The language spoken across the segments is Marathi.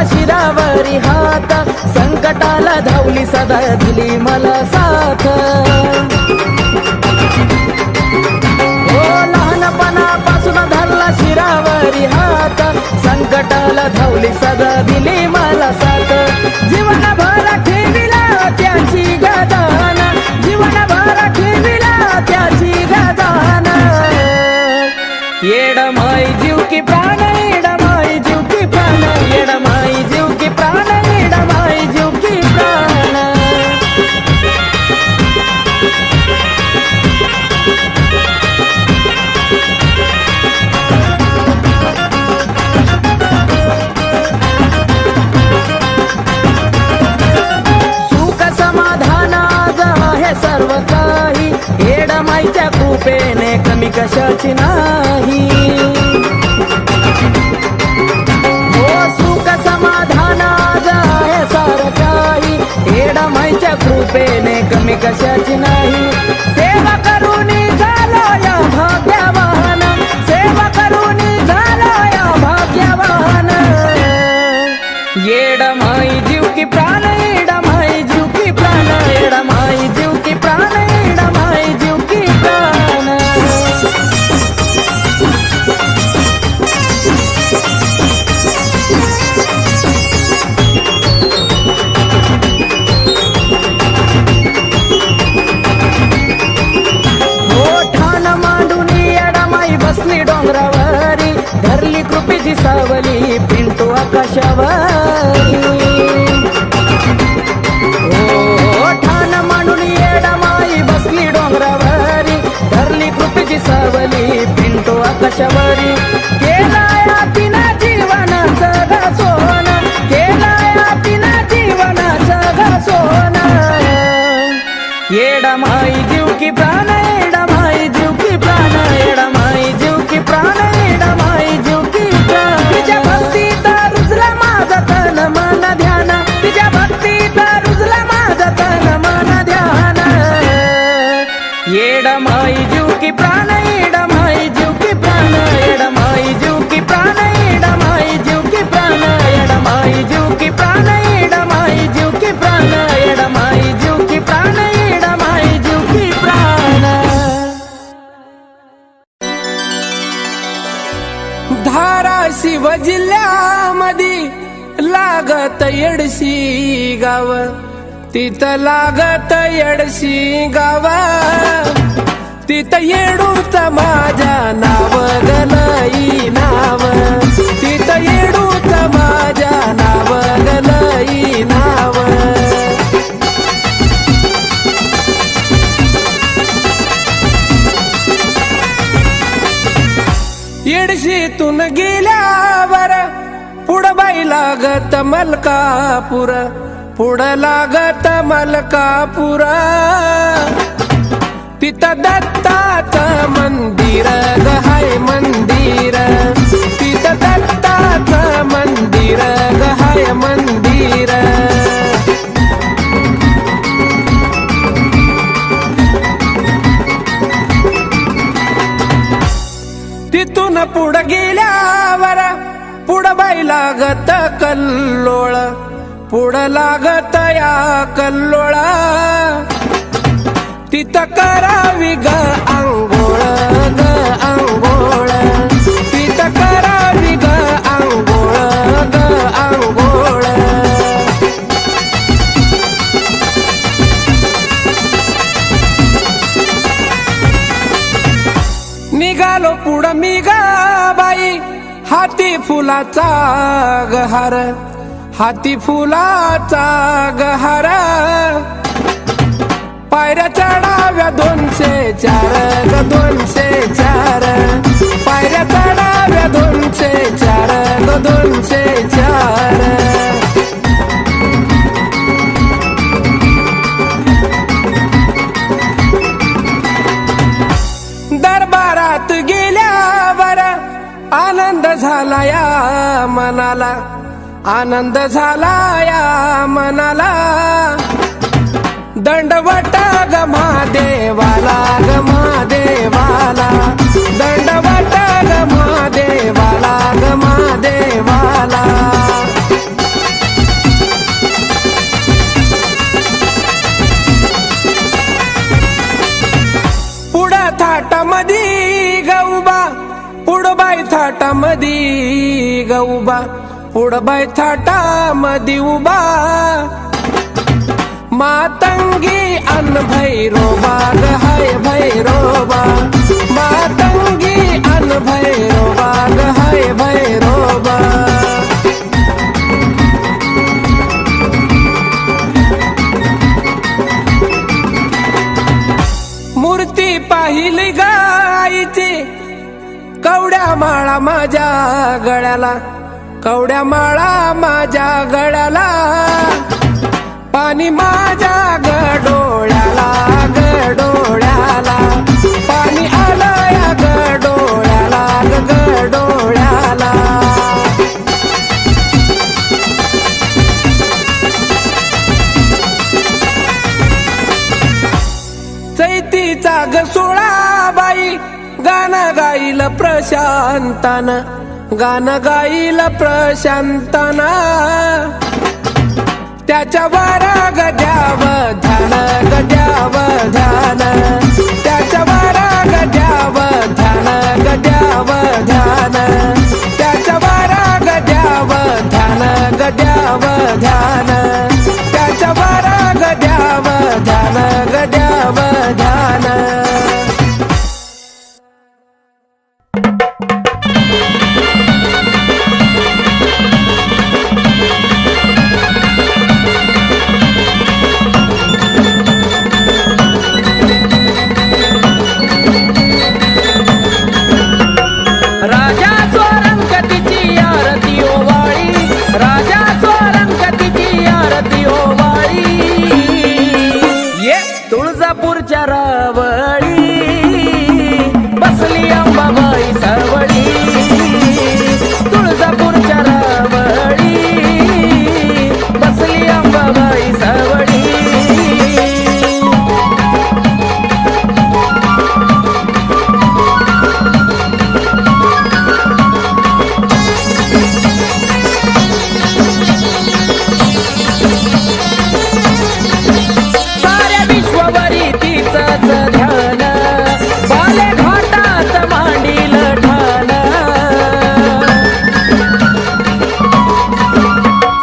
शिरावरी हात संकटाला धावली सदा दिली मला साथ हो लहानपणापासून धरला शिरावरी हात संकटाला धावली सदा दिली मला साथ जीवनभर ठेविला त्याची गदान जीवनभर ठेविला त्याची गदान येड माई जीव की प्राण येड माई जीव की प्राण येड माई जीव की प्राण येड माई जीव की प्राण सुख समाधान आज आहे सर्व काही येड माईच्या कृपेने कमी कशाची नाही सुख समाधान आज आहे सारं काही येड माईच्या कृपेने कमी कशाची नाही सेवा करून झालो या भाग्यवान सेवा करून झालो या भाग्यवान येड माई जीव की प्राण येड माई जीव की प्राण येड माई जीव की प्राण येड माई जीव की प्राण बसली डोंगरावरी धरली कृपेची सावली पिंटू आकाशावरी ओ ठाण मांडून येडा माई बसली डोंगरावरी धरली कृपेची सावली पिंटू आकाशावरी केलाया तिना जीवनाचं घासोन केलाया तिना जीवनाचं घासोन येडा माई जीव की प्राण येडा माई जीव की प्राण येडा माई जीव की प्राण येडा माई जीव की प्राण तिच्या भक्तीत रुजला माझा तन मन ध्यान तिच्या भक्तीत रुजला माझा तन मन ध्यान येडा माई जीव की प्राण येडा माई जीव की प्राण येडा माई जीव की प्राण येडा माई जीव की प्राण येडा माई जीव की प्राण येडा माई जीव की प्राण येडा माई जीव की प्राण येडा माई जीव की प्राण धाराशिव जिल्ह्यामध्ये लागत येडशी गाव तिथं लागत येडशी गाव तिथं येडूच माझ्या नाव गलई नाव तिथं येडूच माझ्या नाव गलई नाव येडशीतून गेल्यावर पुढं बाई लागत मलकापूर पुढं लागत मलकापूर तिथं दत्ताचं मंदिर ग हाय मंदिर तिथं दत्ताचं मंदिर ग हाय मंदिर तिथून पुढं गेल्यावर पुढं बाई लागत कल्लोळ पुढं लागत या कल्लोळा तिथं करावी ग आंघोळ ग आंघोळ तिथं करावी ग पुढ मी गा बाई हाती फुलाचा गहार, हाती फुलाचा गहार. पायऱ्या चढाव्या 204 ग 204, पायऱ्या चढाव्या 204 ग 204. दरबारात गेल्यावर आनंद झाला या मनाला, आनंद झाला या मनाला. दंडवट ग महादेवाला, ग महादेवाला, दंडवट ग महादेवाला, ग महादेवाला. पुढं थाटामधी गौबा, पुढबाई थाटामधी गौबा, पुढबाई थाटामधी उभा. मातंगी अन भैरोबा ग हाय भैरोबा, मातंगी अन भैरोबा ग हाय भैरोबा. मूर्ती पाहिली गायची कवड्या माळा माझ्या गळ्याला, कवड्या माळा माझ्या गळ्याला. पाणी माझ्या गडोळ्याला, गडोळ्याला, पाणी आलं या गडोळ्याला, गडोळ्याला. चैतीचा ग 16 बाई गाणं गाईल प्रशांतान, गाणं गाईल प्रशांतान. त्याच्यावर गद्याव ध्यान, गद्याव ध्यान, त्याच्यावर गद्याव ध्यान, गद्याव ध्यान, त्याच्यावर गद्याव ध्यान, गद्याव ध्यान, त्याच्यावर गद्याव ध्यान, गद्याव ध्यान. राजा स्वरंगतीची आरती ओवाळी, राजा स्वरंगतीची आरती ओवाळी. ये तुळजापूरच्या रावळी बसली अंबाबाई सावळी, तुळजापूरच्या रावळी बसली अंबाबाई सावळी. साऱ्या विश्वावरी तिचंच ध्यान, बाले घाटात मांडील ठाण.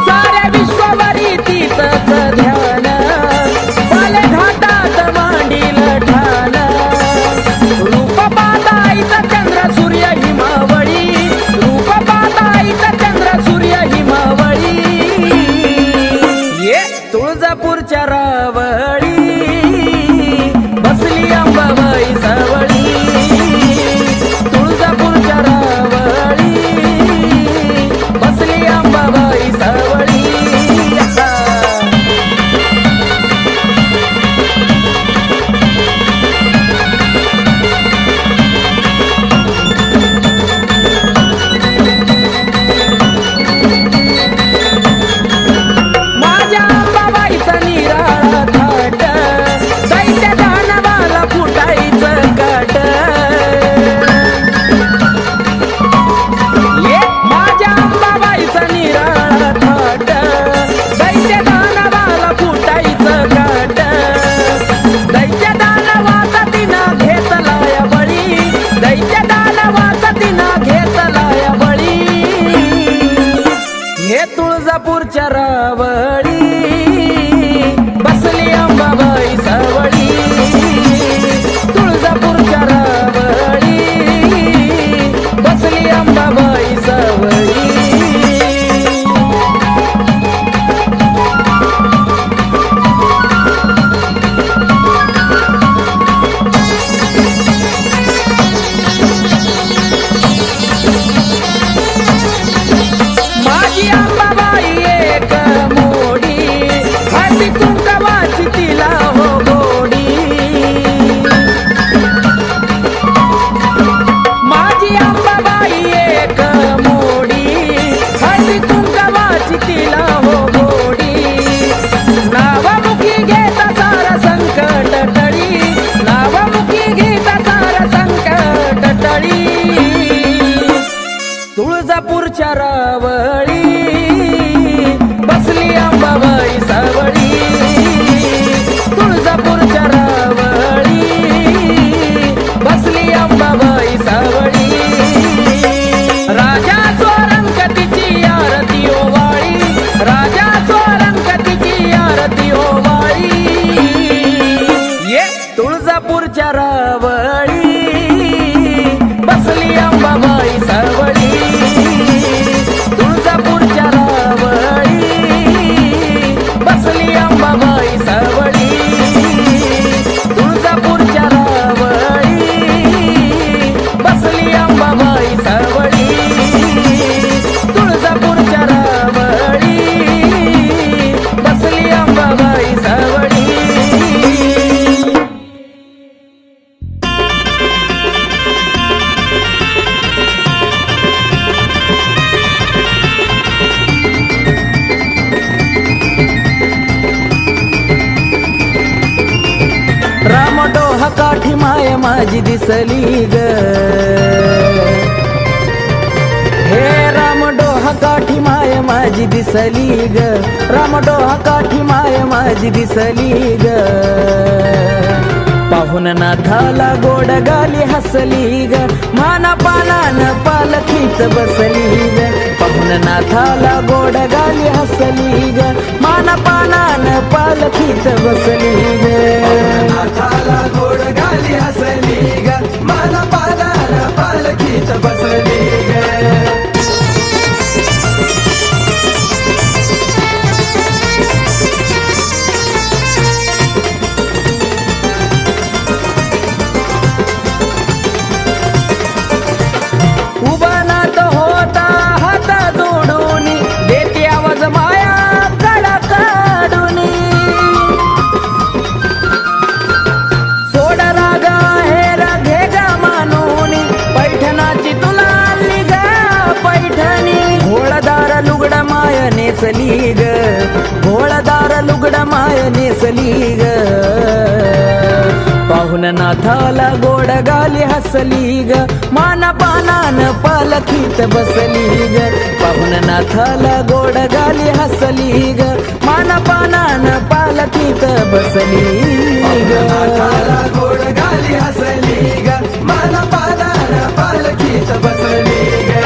साऱ्या विश्वावरी तिचंच ध्यान, बाले घाटात मांडील ठाण. रूप पाहताईचा चंद्र सूर्य हिमावळी, रूप पाहताईचा चंद्र सूर्य हिमावळी. ये तुळजापूरच्या रावळी बसली अंबाबाई सावळी, तुळजापूरच्या रावळी बसली अंबाबाई सावळी. माझ्या अंबाबाईचा निराळा थाट, दैत्य दानवाला फुटायचं काट. ये माझ्या अंबाबाईचा निराळा थाट, दैत्य दानवाला फुटायचं काट. दैत्य दानवाचा तिनं घेतलाय बळी, दैत्य दानवाचा तिनं घेतलाय बळी. हे तुळजापूरच्या रावळी बसली अंबाबाई सावळी, तुळजापूरच्या रावळी तुळजापूरच्या रावळी बसली अंबाबाई सावळी. तुळजापूरच्या रावळी बसली अंबाबाई सावळी. राजा स्वरंगतीची आरती ओवाळी, राजा स्वरंगतीची आरती ओवाळी. ये तुळजापूरच्या रावळी बसली अंबाबाई सावळी. तुळजापूरच्या रावळी बसली अंबाबाई सावळी. तुळजापूरच्या रावळी बसली अंबाबाई सावळी. तुळजापूरच्या रावळी बसली अंबाबाई सावळी. रामडोह काठी माय माझी दिसली ग. हे रामडोह काठी माय माझी दिसली ग. रामडोह काठी माय माझी दिसली ग. पाहुन नाथाला गोड गाली हसली ग. माना पानान पालखीत बसली ग. पाहुन नाथाला गोड गाली हसली ग. माना पानान पालखीत बसली ग. नाथाला गोड गाली हसली ग. माना पानान पालखीत बसली ग. उभा नाथ होता हात जोडून देते आवाज माया कडा काढून. सोड रागा हे राघे गा मानून पैठणाची तुला लिग पैठणी. घोळदार लुगड माय नेसली ग. घोळदार लुगड माय नेसली ग. पाहुन नाथाला गोड गाली हसली ग. माना पानान पालखीत बसली ग. पाहुन नाथाला गोड गाली हसली ग. माना पानान पालखीत बसली ग. नाथाला गोड गाली हसली ग. माना पानान पालखीत बसली ग.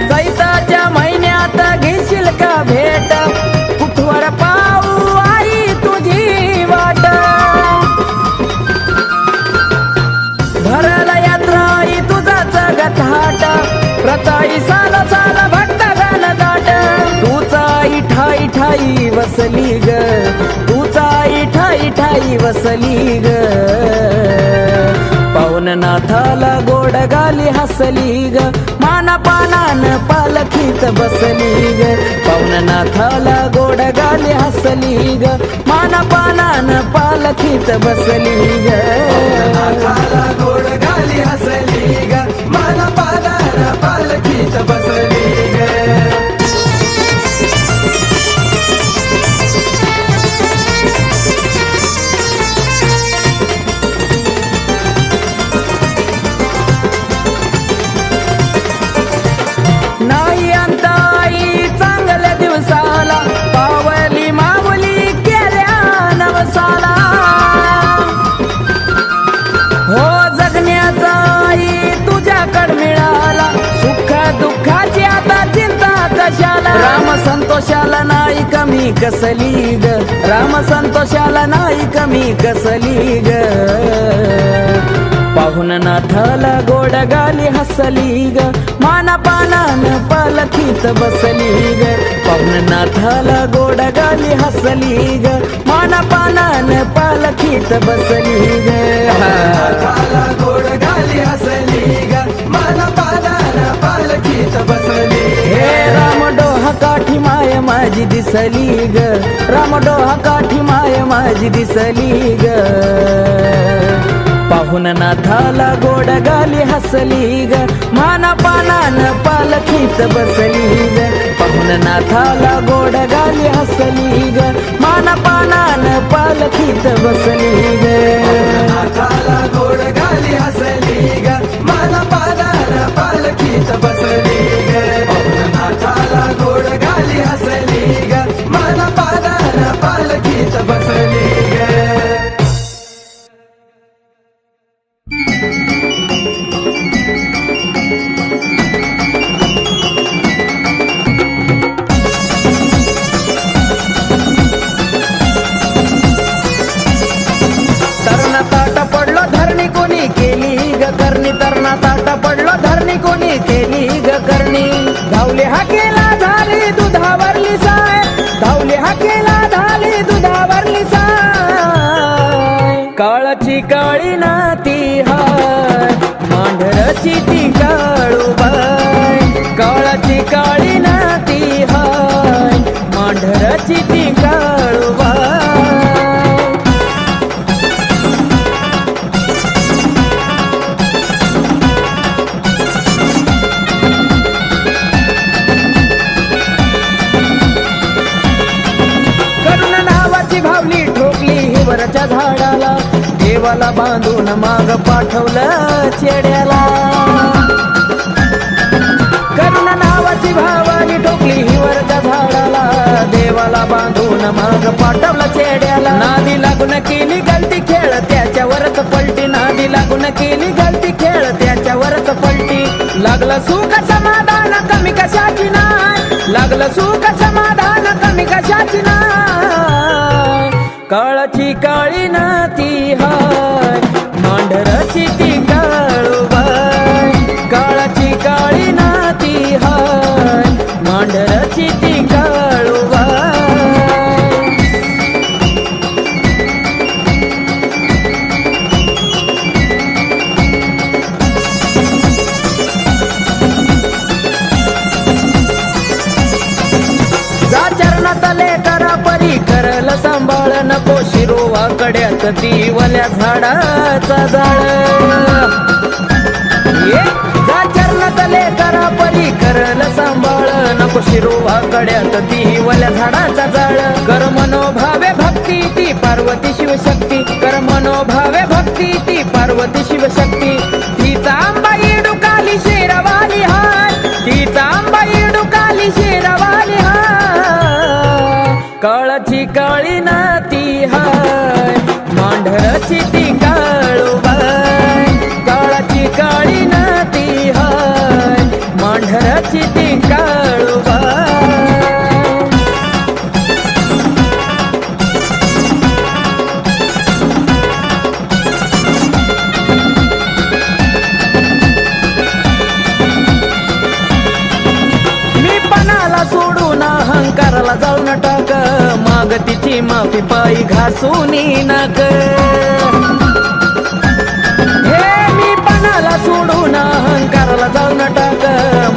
चैताच्या महिन्यात घेशील का भेट कुठवर पाऊ आई तुझी वाट. भरला यात्रा आई तुझाच गथाट. प्रताई साल साल भक्त गाल दाट. तूचा ठाई ठाई वसली ग. तूचा ठाई ठाई वसली ग. पाहुन नाथाला गोड गाली हसली ग. माना पानान पालखीत बसली ग. पाहुन नाथाला गोड गाली हसली ग. माना पानान पालखीत बसली ग. नाथाला गोड गाली हसली ग. माना पानान पालखीत बसली ग. नाही अंत आई चांगल्या दिवसाला पावली माऊली केल्या नवसाला. हो जगण्याचा आई तुझ्याकड मिळाला. सुख दुःखाची आता चिंता कशाला. राम संतोषाला नाही कमी कसली ग. राम संतोषाला नाही कमी कसली ग. पाहुन नाथाला गोड गाली हसली ग. माना पानान पालखीत बसली ग. पाहुन नाथाला गोड गाली हसली ग. माना पानान पालखीत बसली ग. नाथाला गोड गाली हसली ग. माना पानान पालखीत बसली ग. हे रामडोह काठी माय माझी दिसली ग. रामडोह काठी माय माझी दिसली ग. पाहुन नाथाला गोड गाली हसली ग. माना पानान पालखीत बसली ग. पाहुन पवन नाथाला गोड गाली हसली ग मान पानान पालखीत बसली ग नाथाला गोड गाली हसली ग मन पादान पालखीत बसली ग नाथाला गोड गाली हसली ग मन पादान पालखीत बसली ग तरणा ताटा पडलो धरणी कोणी केली ग करणी तरणा ताटा पडलो धरणी कोणी केली ग करणी धावले हाकेला झाली दुधावरली साय धावले हाकेला झाली दुधावरली साय काळाची काळी नाती हाय मांढरची ती काळूबाई काळाची काळी नाती हाय मांढरची ती काळूबाई भावली ठोकली हिवरच्या झाडाला देवाला बांधून माग पाठवलं चेड्याला करुणा नावाची भावाली ठोकली हिवरच्या झाडाला देवाला बांधून माग पाठवलं चेड्याला नादी लागून केली गलती खेळ त्याच्यावरच पलटी नादी लागून केली गलती खेळ त्याच्यावरच पलटी लागलं सुख समाधान कमी कशाची नाही लागलं सुख समाधान कमी कशाची नाही काळाची काळी नाती हाय मांढरची ती काळूबाई काळाची काळी नाती हाय मांढरची ती काळूबाई जा चरणातले करा परी करल सांभाळ नको शिरोवा कड्यात दिवल्या झाडाचा जाळ जा चरणातले करा परी करल सांभाळ नको शिरोवा कड्यात दिवल्या झाडाचा जाळ कर मनोभावे भक्ती ती पार्वती शिवशक्ती कर मनोभावे भक्ती ती पार्वती शिवशक्ती तिचा आंबा इडुकाली शेरवाली हाय तिचा आंबा इडुकाली शेरवाली हाय काळाची काळी नाती हाय मांढरची ती काळूबाई काळाची काळी नाती हाय मांढरची ती काळूबाई सोडून अहंकाराला जाऊन टाक माग तिची माफी पायी घासून नक हे मी पणाला सोडून अहंकाराला जाऊन टाक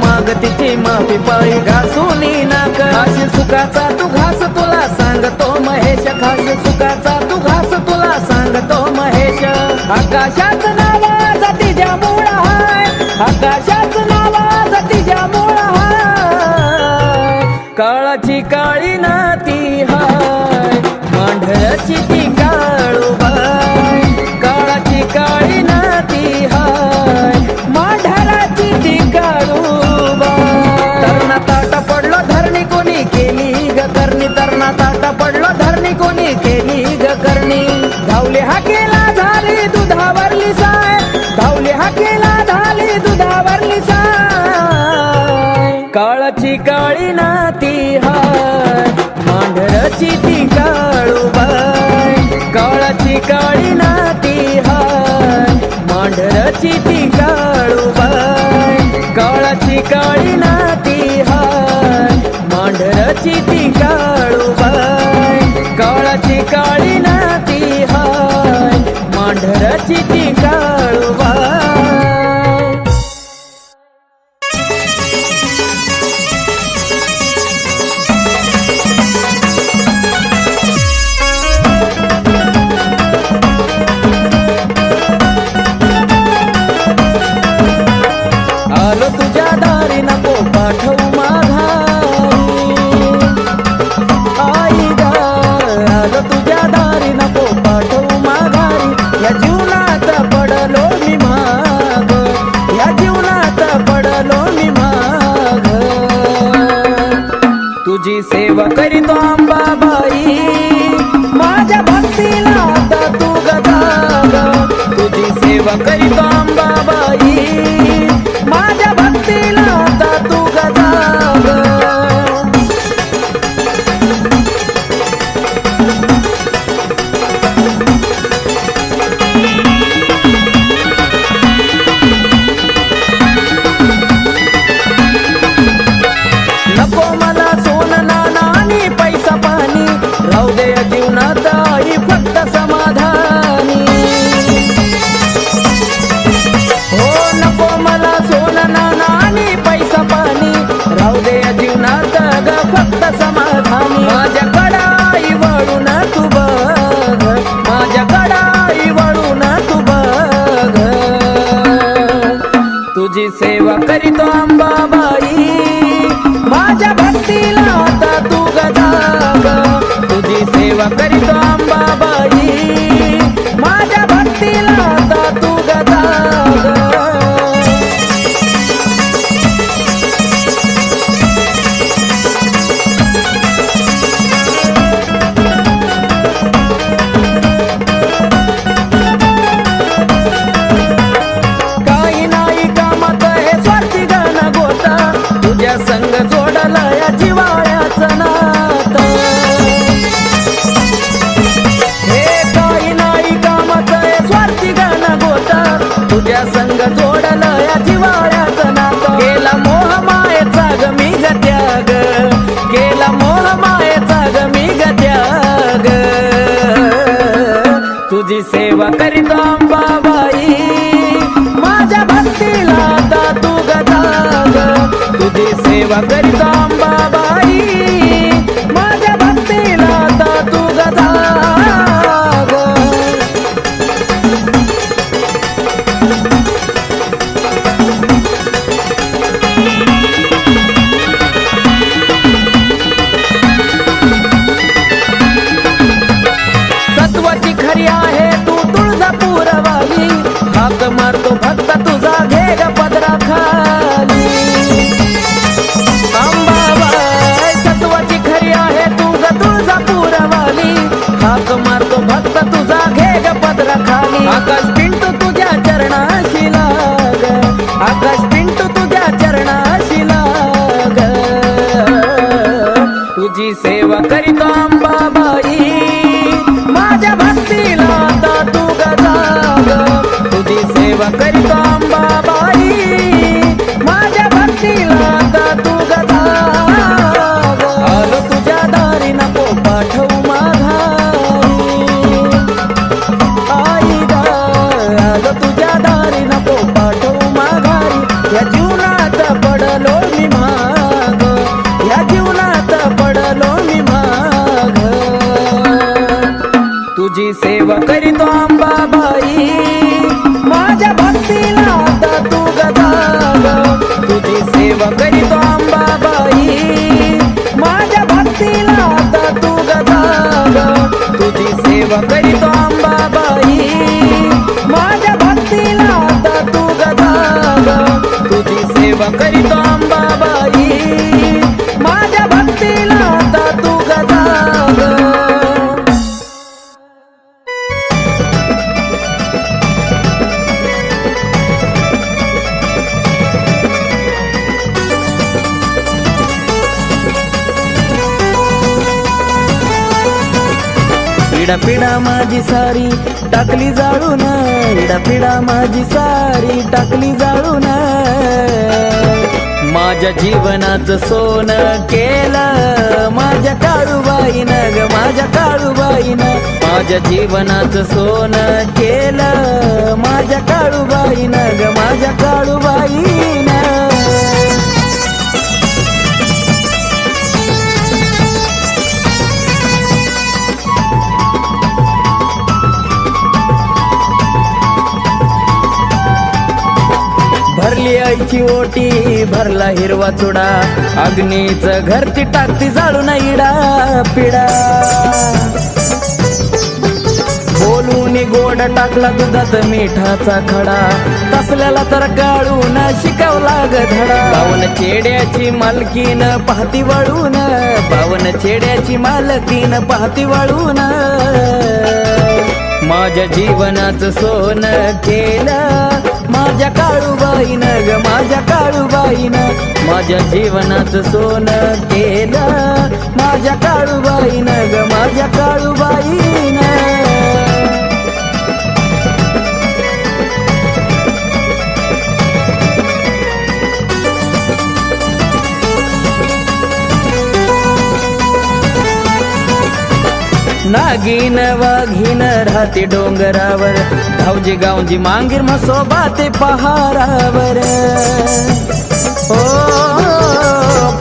माग तिची माफी पायी घासून नक खाशी सुखाचा तू घास तुला सांगतो महेश खाशी सुखाचा तू घास तुला सांगतो महेश आकाशाच नावाचा तिच्या मूळ हाय आकाशाच नावाचा तिच्या मूळ हाय काळाची काळी नाती हाय मांढरची ती काळूबाई काळाची काळी नाती हाय मांढराची ती काळूबाई तरणा ताटा पडलो धरणी कोणी केली ग करणी तरणा ताटा पडलो धरणी कोणी केली ग करणी धावले हाकेला झाली दुधावरली साय धावले हाकेला झाली दुधावरली साय काळाची काळी नाती हाय मांढरची ती काळूबाई काळाची काळी नाती हाय मांढरची ती काळूबाई काळाची काळी नाती हाय मांढरची ती काळूबाई काळाची काळी नाती हाय मांढरची ती काळूबाई आलो तुझ्या दारी नको पाठवू माघारी सेवा करीतो अंबाबाई माझ्या भक्तीला आता तू गजाग नको मला सोनं नाणं आणि पैसा पाणी राहू दे या जीवनात आई फक्त समाधानी हो नको मला सोनं नाणं आणि पैसा पाणी राहू दे या जीवनात ग फक्त समाधानी माझ्याकडं आई वळून तू बघ माझ्याकडं आई वळून तू बघ तुझी सेवा करीतो अंबाबाई माझ्या भक्तीला आता तू गजाग तुझी सेवा करीतो अंबाबाई माझ्या भक्तीला आता तू गजाग काही नाही कामात हे स्वार्थी गाणं गोता तुझ्या संग जोडला या जिवाळ्याचं नातं हे काही नाही कामाचं हे स्वार्थी गाणं गोता तुझ्या संग जोडला या जिवाळ्याचं नातं केला मोह मायेचा ग मी ग त्याग केला मोह मायेचा ग मी ग त्याग तुझी सेवा करीतो अंबाबाई माझ्या भक्तीला आता तू गजाग तुझी सेवा करीतो अंबाबाई माझ्या भक्तीला आता तू गजाग सत्वाची खरी आहे तू तुळजापूरवाली हाक मारतो भक्त तुझा घे ग पदरा खाली अंबाबाई सत्वाची खरी आहे तू ग तुळजापूरवाली हाक मारतो भक्त तुझा घे ग पदरा खाली आकाश पिंटू तुझ्या चरणाशी लाग आकाश पिंटू तुझ्या चरणाशी लाग तुझी सेवा करीतो अंबाबाई माझ्या भक्तीला आता तू गजाग तुझी सेवा करीतो अंबाबाई माझ्या भक्तीला आता तू गजाग आलो तुझ्या दारी नको पाठवू माघारी आई ग आलो तुझ्या दारी नको पाठवू माघारी या जीवनात पडलो मी माग या जीवनात पडलो मी माग तुझी सेवा करीतो अंबाबाई माझ्या भक्तीला आता तू गजाग तुझी सेवा करीतो अंबाबाई माझ्या भक्तीला आता तू गजाग तुझी सेवा करीतो अंबाबाई माझ्या भक्तीला आता तू गजाग तुझी सेवा करीतो अंबाबाई माझ्या भक्तीला आता तू गजाग पिढा माझी सारी टाकली जाळून पिढा माझी सारी टाकली जाळून माझ्या जीवनाचं सोनं केलं माझ्या काळूबाईनं ग माझ्या काळूबाईनं माझ्या जीवनाचं सोनं केलं माझ्या काळूबाईनं ग माझ्या काळूबाईनं भरली आईची ओटी भरला हिरवा चुडा अग्नीच घर ती टाकती जाळून इडा पिडा बोलून गोड टाकला दुधात मिठाचा खडा तसल्याला तर काढून शिकवला ग धडा पावन चेड्याची मालकीन पाहती वळून पावन चेड्याची मालकीन पाहती वळून माझ्या जीवनाचं सोनं केलं माझ्या काळूबाईनं ग माझ्या काळूबाईनं माझ्या जीवनाचं सोनं केलं माझ्या काळूबाईनं ग माझ्या काळूबाईनं नागिन वाघीन राहते डोंगरावर धावजी गावजी मांगीर म्हसोबा ते पहारावर ओ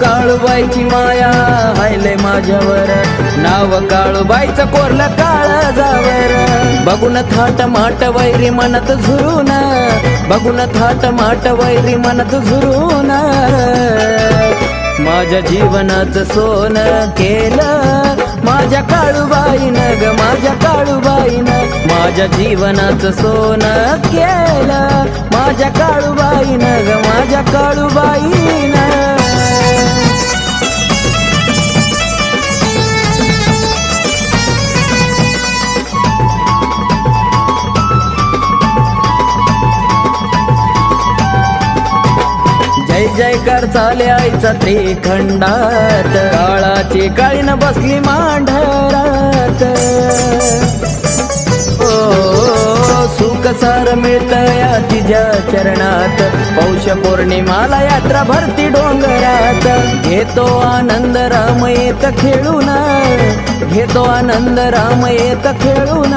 काळूबाईची माया हायले माझ्यावर नाव काळूबाईचं कोरलं काळजावर बघून थाट माट वैरी मनत झुरून बघून थाट माट वैरी मनत झुरून माझ्या जीवनाचं सोनं केलं माझ्या काळूबाईनं ग माझ्या काळूबाईनं माझ्या जीवनाचं सोनं केलं माझ्या काळूबाईनं ग माझ्या काळूबाईनं जय जयकार चाले आईचा त्रिखंडात काळाची काळीन बसली मांढरात ओ सुख सार मिळतया तिच्या चरणात पौष पौर्णिमाला यात्रा भरती डोंगरात घेतो आनंद राम येत खेळून घेतो आनंद राम येत खेळून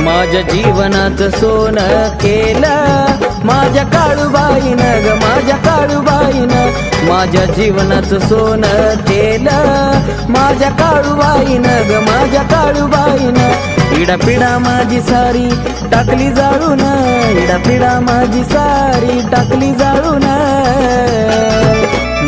माझ्या जीवनाचं सोनं केलं माझ्या काळूबाईनं ग माझ्या काळूबाईनं माझ्या जीवनाचं सोनं केलं माझ्या काळूबाईनं ग माझ्या काळूबाईनं इडापिडा माझी सारी टाकली जाळून इडापिडा माझी सारी टाकली जाळून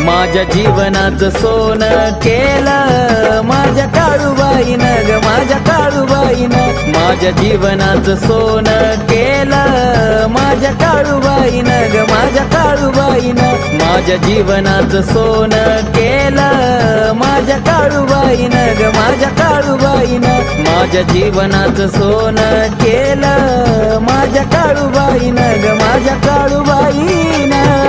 माझ्या जीवनाचं सोनं केलं माझ्या काळूबाईनं ग माझ्या काळूबाईनं माझ्या जीवनाचं सोनं केलं माझ्या काळूबाईनं ग माझ्या काळूबाईनं माझ्या जीवनाचं सोनं केलं माझ्या काळूबाईनं ग माझ्या काळूबाईनं माझ्या जीवनाचं सोनं केलं माझ्या काळूबाईनं ग माझ्या काळूबाईनं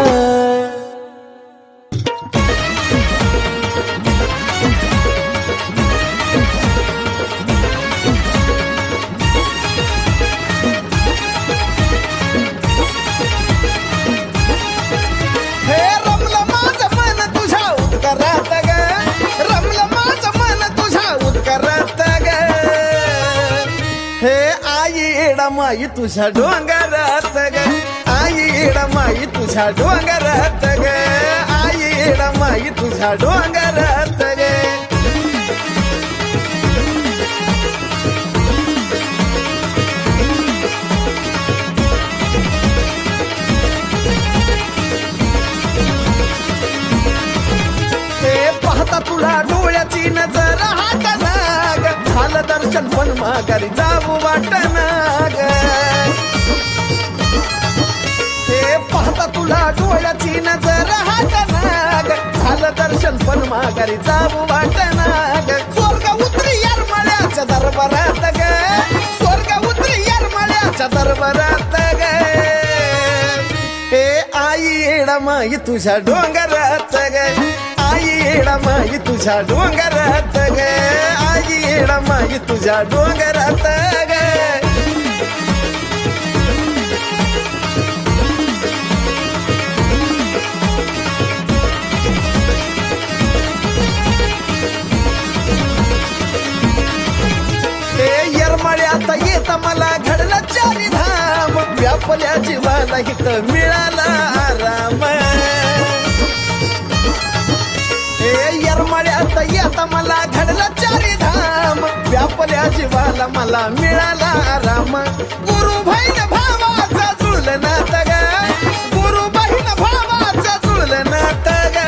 माई तुझ्या डोंगरात ग आई माई तुझ्या डोंगरात ग आई माई तुझ्या डोंगरात ग ते पाहता तुला डोळ्याची नजर हाताना ग झालं दर्शन पण माघारी जाऊ वाटना ग ते पाहता तुला डोळ्याची नजर हाताना ग झालं दर्शन पण माघारी जाऊ वाटना ग स्वर्ग उतरी यारमाळ्याच्या दरबारात ग स्वर्ग उतरी यारमाळ्याच्या दरबारात ग हे आई माई तुझ्या डोंगरात ग आई माई तुझ्या डोंगरात ग आई माई तुझ्या डोंगरात ग ते येरमाळ्यात येत मला घडलं चारी धाम व्यापल्या जीवाला इथं मिळाला आराम येरमाळ्यात येता मला घडला चारी धाम व्यापल्या जीवाला मला मिळाला आराम गुरु बहीण भावाचा जुळलं नात ग गुरु बहीण भावाचा जुळलं नात ग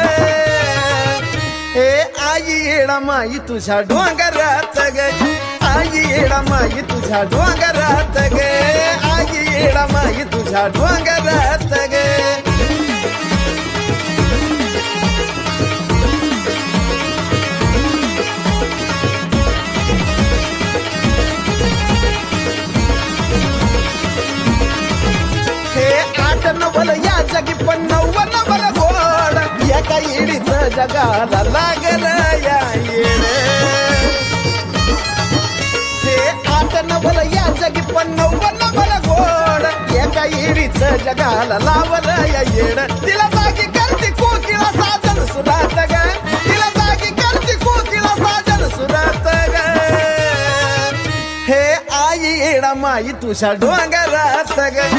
हे आई माई तुझ्या डोंगरात ग आई माई तुझ्या डोंगरात ग आई माई तुझ्या डोंगरात ग एका इडीच जगाला लागल या येड हे आठ नवल या जगी पण नवल गोड एका इडीच जगाला लावल या येड तिला जागी करते कोकिळा साजन सुरात ग तिला जागी करते कोकिळा साजन सुरात ग हे आई येडा माई तुझ्या डोंगरात ग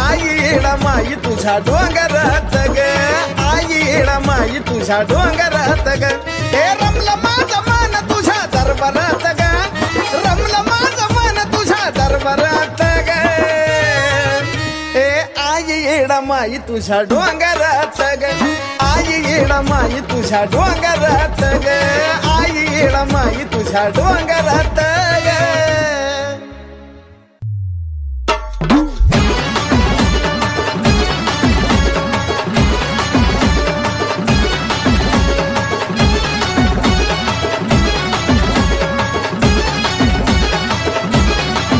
आई येडा माई तुझ्या डोंगरात ग आई येडा माई तुझ्या डोंगरात ग हे रमलं माझं मन तुझ्या दरबारात ग रमलं माझं मन तुझ्या दरबारात ग हे आई येडा माई तुझ्या डोंगरात ग आई येडा माई तुझ्या डोंगरात ग आई येडा माई तुझ्या डोंगरात ग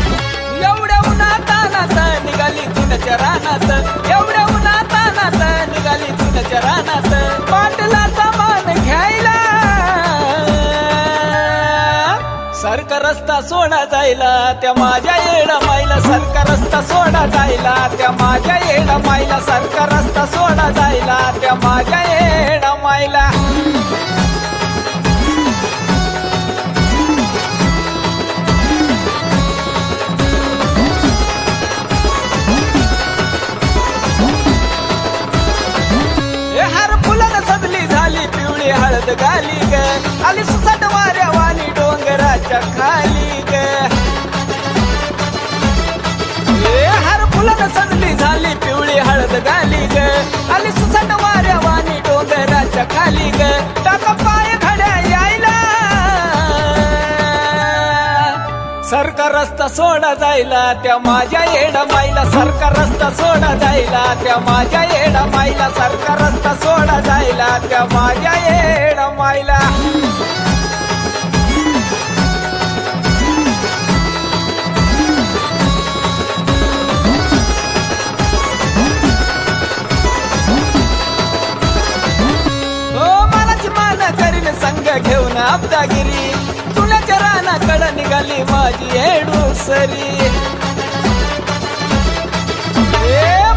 एवढ्या उन्हातानात निघाली चुन्याच्या रानात एवढ्या उन्हातानात निघाली चुन्याच्या रानात पाटलाचा मान घ्यायला सरका रस्ता सोडा जायला त्या माझ्या येडा माईला सरका रस्ता सोडा जायला त्या माझ्या येडा माईला सरका रस्ता सोडा जायला त्या माझ्या येडा माईला हर फुलानं सजली झाली पिवळी हळद गाली ग आली सुसाट वाऱ्या वाणी डोंगराच्या खाली ग हर फुलानं सजली झाली पिवळी हळद गाली ग आली सुसाट वाऱ्या वाणी डोंगराच्या खाली ग टाका पाय घड्या यायला सरका रस्ता सोडा जायला त्या माझ्या येडा माईला सरका रस्ता सोडा जायला त्या माझ्या येडा माईला सरका रस्ता सोडा जायला त्या माझ्या येडा माईला मनाची मान करीन संग घेऊन अब्दागिरी तुझ्या रानाकडं निघाली माझी येडूसरी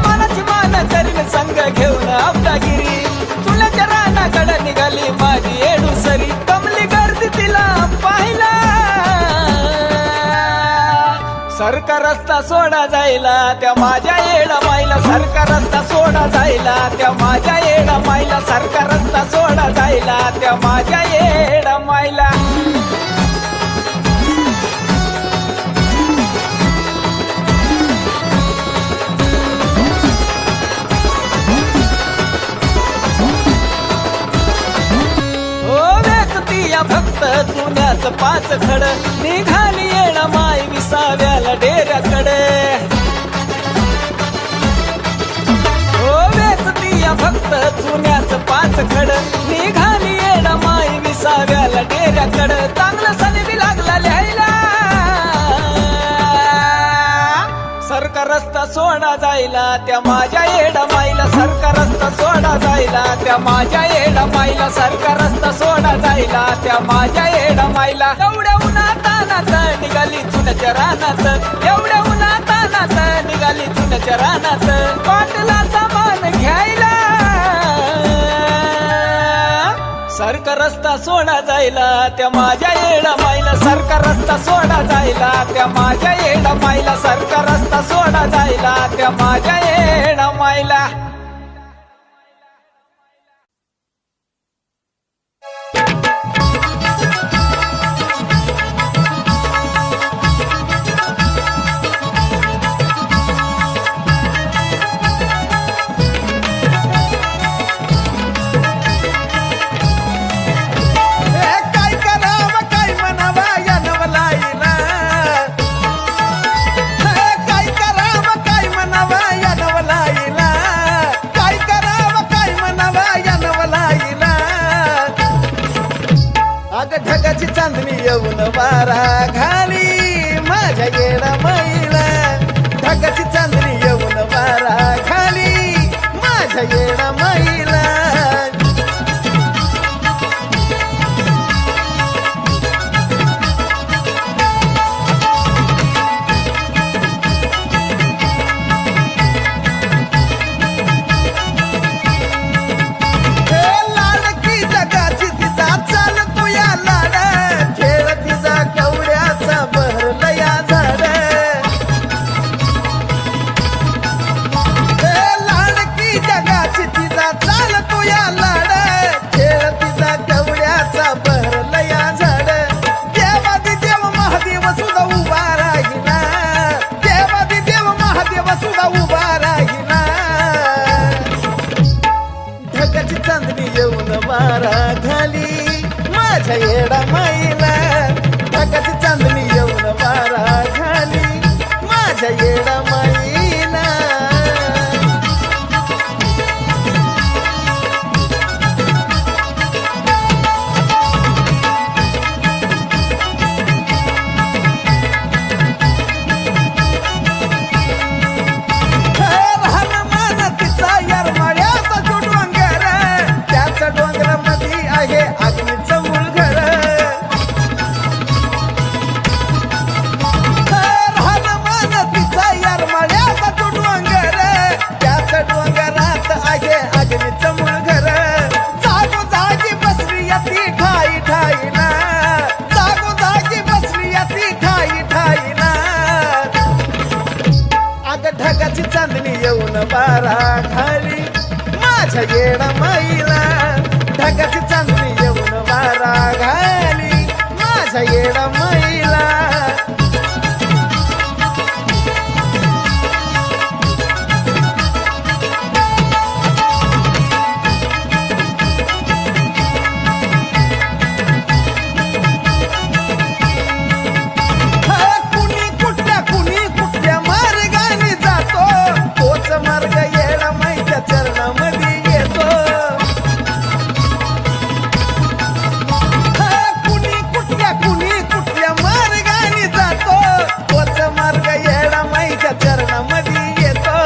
मनाची मान करीन संग घेऊन अब्दागिरी तुझ्या रानाकडं निघाली माझी येडूसरी कमली गर्दी तिला पाहिला सरका रस्ता सोडा जायला त्या माझ्या येडा माईला सरका रस्ता सोडा जायला त्या माझ्या येडा माईला सरका रस्ता सोडा जायला त्या माझ्या येडा माईला फक्त चुन्याचं पाच खड निघाली येणा माय विसाव्याला डेऱ्याकडे हो वेचतीया फक्त चुन्याचं पाच खड निघाली येणा माय विसाव्याला डेऱ्याकडे चांगलं सणबी लागला लिहायला सरका रस्ता सोडा जायला त्या माझ्या येडा माईला सरका रस्ता सोडा जायला त्या माझ्या येडा माईला सरका रस्ता सोडा जायला त्या माझ्या येडा माईला एवढ्या उन्हातानात निघाली चुन्याच्या रानात एवढ्या उन्हातानात निघाली चुन्याच्या रानात पाटलाचा मान घ्यायला सरका रस्ता सोडा जायला त्या माझ्या येडा माईला सरका रस्ता सोडा जायला त्या माझ्या येडा माईला सरका रस्ता सोडा जायला त्या माझ्या येडा माईला ढगाची चांदणी येऊन वारा घाली माझ्या येडा माईला ढगाची चांदणी येऊन वारा घाली माझ्या येडा माईला चांदणी येऊन वारा घाली माझ्या येडा माईला ढगाची चांदणी येऊन वारा घाली माझ्या येडा माईला डोंगरामध्ये आहे अग्नीचं मूळ घर तिचा यारमाळ्याचा तो डोंगर त्याच डोंगरात आहे अग्नीचं मूळ घर जागोजागी बसली ती ठाई ठाई ना जागोजागी बसली ती ठाई ठाई ना अग ढगाची चांदणी येऊन बारा खाली माझ्या येडा माईला ढगाची चांदणी येऊन वारा घाली माझ्या येडा माईला कुणी कुठल्या मार्गाने जातो तोच मार्ग येडा माईच्या चरणामध्ये येतो कुठल्या मार्गाने जातो तोच मार्ग येडा माईच्या चरणामध्ये येतो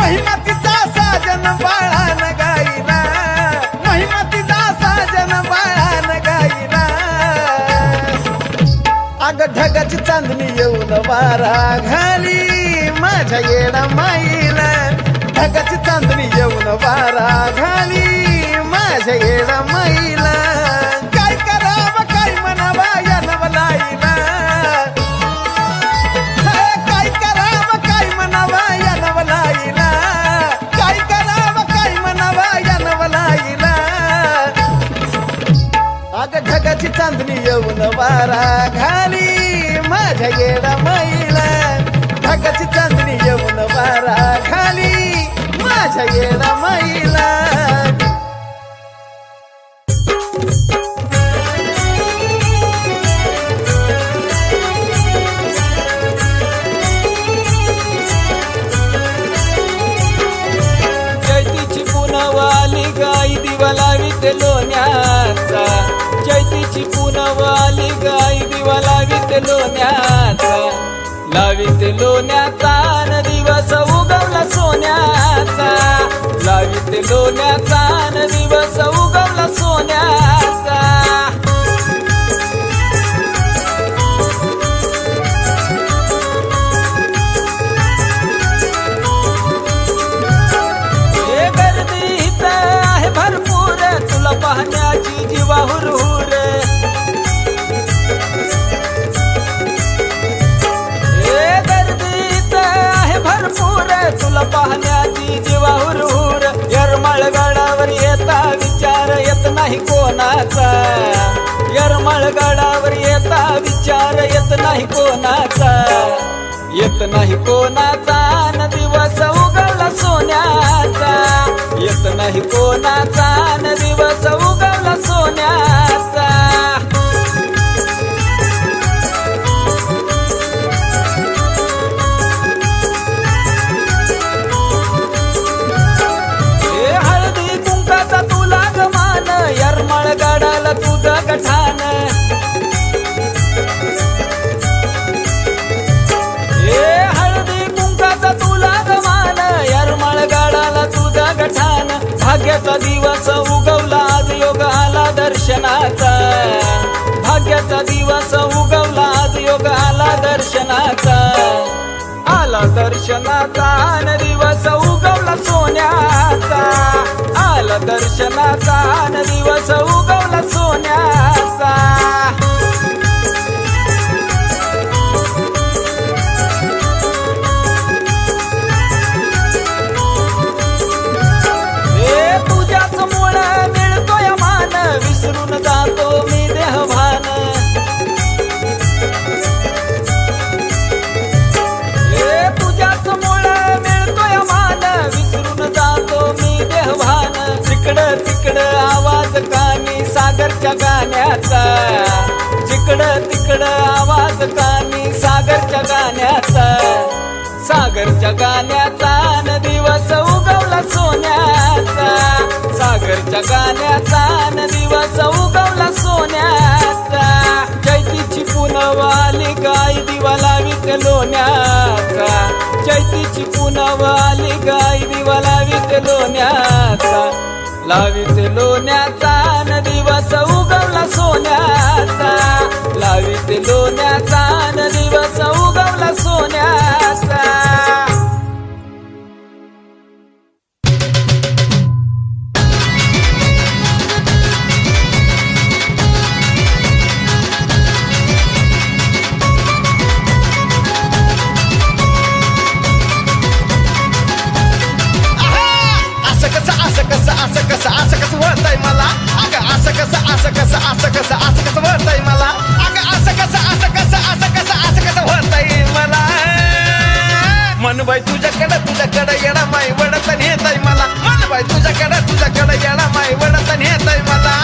महिमा तिचा साजन बाळान गाईना महिमा तिचा साजन बाळान गाईना अग ढगाची चांदणी येऊन वारा घाली माझ्या येडा माईला ढगाची चांदणी येऊन वारा घाली माझ्या येडा माईला काय करावं काय म्हणावा या नवलाईला काय करावं काय म्हणावा या नवलाईला काय करावं काय म्हणावा या नवलाईला अग ढगाची चांदणी येऊन वारा घाली माझ्या येडा माईला ढगाची चांदणी येऊन वारा घाली माझ्या येडा माईला चैतीची पुनवाली गाई दिवा लावीत लोण्याचा चैतीची पुनवाली गाई दिवा लावीत लोण्याचा लावीत लोण्याचा न दिवस उगवला सोन्याचा लावीत लोण्याचा न दिवस उगवला सोन्याचा भरपूर तुला पाहण्याची जीवा हुरहुर गर्दीत आहे भरपूर तुला पाहण्याची जीवा हुरहुर यरमाळगडावर येता विचार येत नाही कोणाचा यरमाळगडावर येता विचार येत नाही कोणाचा येत नाही कोणाचा न दिवस उगवला सोन्याचा येत नाही कोणाचा न दिवस उगवला सोन्याचा हे हळदी कुंकाचा तुला गमान यरमाळगडाला तुझं गठान भाग्याचा दिवस उगवला आज योग आला दर्शनाचा भाग्याचा दिवस उगवला आज योग आला दर्शनाचा आला दर्शनाचा न दिवस उगवला सोन्याचा आला दर्शनाचा न दिवस उगवला सोन्याचा विसरून जातो मी देहभान तुझ्याच मुळे मिळतोय मान विसरून जातो मी देहभान तिकडं तिकडं आवाज कानी सागरच्या गाण्याचा, जिकडं तिकडं आवाज कानी सागरच्या गाण्याचा, सागरच्या गाण्याचा न दिवस उगवला सोन्याचा, सागरच्या गाण्याचा न दिवस उगवला सोन्याचा, चैतीची पुनव आली गाय दिवा लावीत लोण्याचा, चैतीची पुनव आली गाय दिवा लावीत लोण्याचा, लावीत लोण्याचा न दिवस उगवला सोन्याचा, लावीत लोण्याचा न दिवस उगवला सोन्याचा. असं कसं वळतंय मला अगं, असं कसं वळतंय मला अगं, असं कसं वळतंय मला. मन बाई तुझ्याकडं येडा माई वडत नेतय मला, मन बाई तुझ्याकडं येडा माई वडत नेतय मला.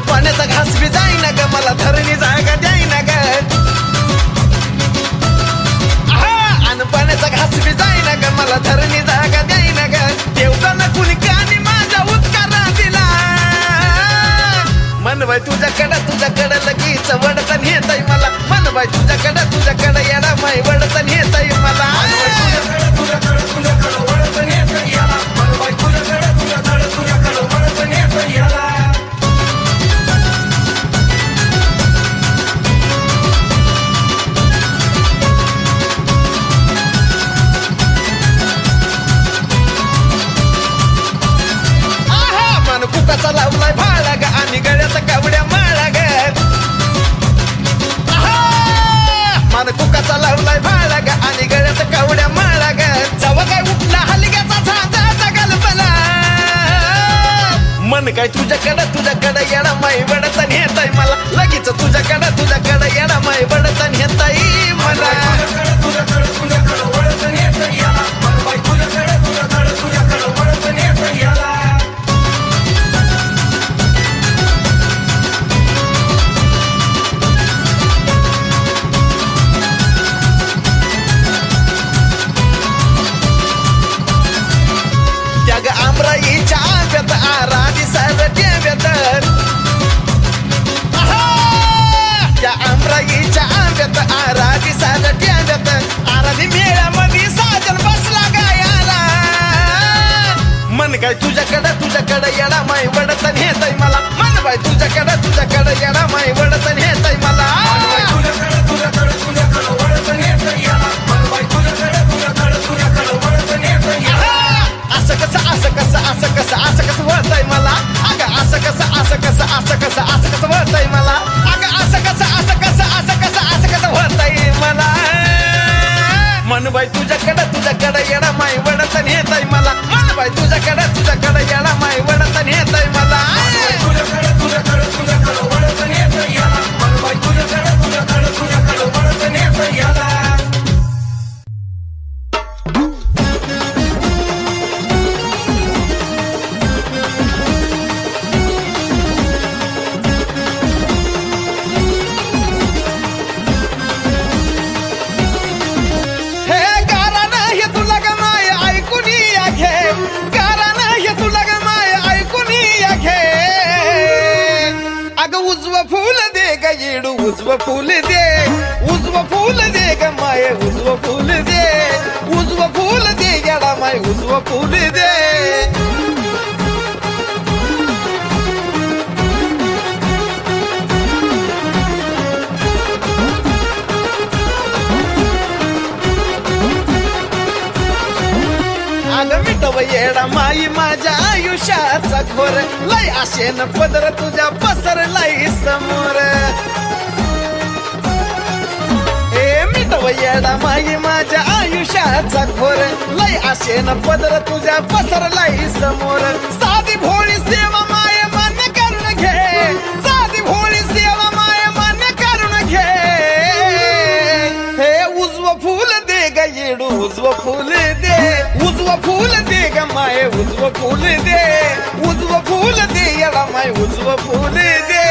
पाण्याचा घास बी जाईना ग, मला धरणी जागा द्यायना ग, आणि पाण्याचा घास बी जाईना ग, मला धरणी जागा द्यायना ग. देवताना कुणी कानी माझा उत्कार दिला, मन बाई तुझ्याकडं लगीच वडतन येतय मला, मन बाई तुझ्याकडं येडा माई वडतन येतय मला. कुकाचा लावलाय भाळा ग आणि गळ्यात कावड्या माळा ग, मान कुकाचा लावलाय भाळा ग आणि गळ्यात कावड्या माळा ग. जवा काय उठला हलग्याचा झांजा गलबला, मन काय तुझ्याकडं येडा माई वडतन येतय मला, लगेच तुझ्याकडं येडा माई वडतन येतय मला. आमराईच्या आंब्यात आराधी सरट्याव्यात, त्या आमराईच्या आंब्यात आराधी सरट्याव्यात, आराधी मेळ्यामध्ये साजन बसला गायाला. मन काय तुझ्याकडं येडा माई वडतन येतय मला, मन बाई तुझ्याकडं येडा माई वडतन येतय मला. असं कसं वळतंय मला अगं, असं कसं वळतंय मला अगं, असं कसं वळतंय मला. मन बाई तुझ्याकडं येडा माई वडतन येतय मला, मन बाई तुझ्याकडं येडा माई वडतन येतय मला. उजवं फूल दे ग माये, उजवं फूल दे गेला माय, उजवं फूल दे. अगं मिटव येडा माई माझ्या आयुष्याचा घोर, लय आशेन पदर तुझ्या पसरलाय समोर. अव येडा माई माझ्या आयुष्याचा घोर लय आशेन पदर तुझ्या पसरलाय समोर साधी भोळी सेवा माय मान्य करून घे साधी भोळी सेवा माय मान्य करून घे हे उजव फूल दे ग येडू उजव फूल दे उजव फूल दे ग माय उजव फूल दे उजव फूल दे येडा माय उजव फूल दे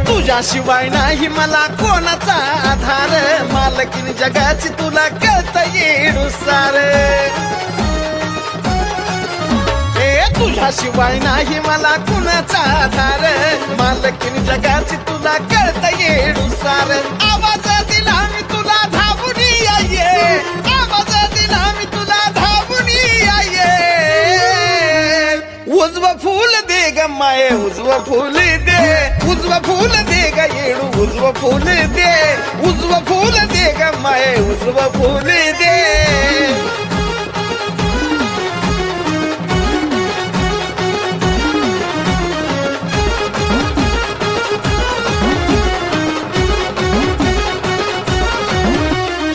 तुझ्याशिवाय नाही मला कोणाचा आधार मालकीन जगाची तुला कळत येडू सार तुझ्याशिवाय नाही मला कुणाचा आधार मालकीन जगाची तुला कळत येडू सार आवाज दिला मी तुला धावून ये आवाज दिला मी तुला धावून ये उजव फूल दे ग माये उजव फूल दे उजव फूल दे ग येडू उजव फूल दे उजव फूल दे ग माये उजव फूल दे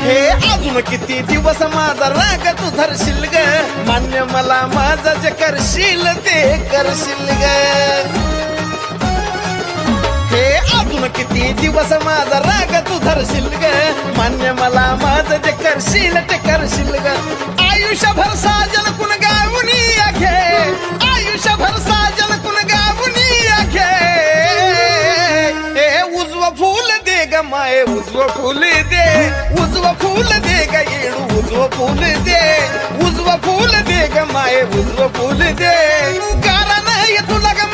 हे अजून किती दिवस माझा राग तू धरशील ग मान्य मला माझा जे करशील ते करशील ग हे अजून किती दिवस माझा राग तू धरशील ग मान्य मला माझं जे करशील ते करशील ग आयुष्यभर साजन कुण गावून घे आयुष्यभर साजन कुण गावून घे हे उजव फूल दे ग माये उजव फूल दे उजव फूल दे ग येडू उजव फूल दे उजव फूल दे ग माये उजव फूल दे कारण तुला ग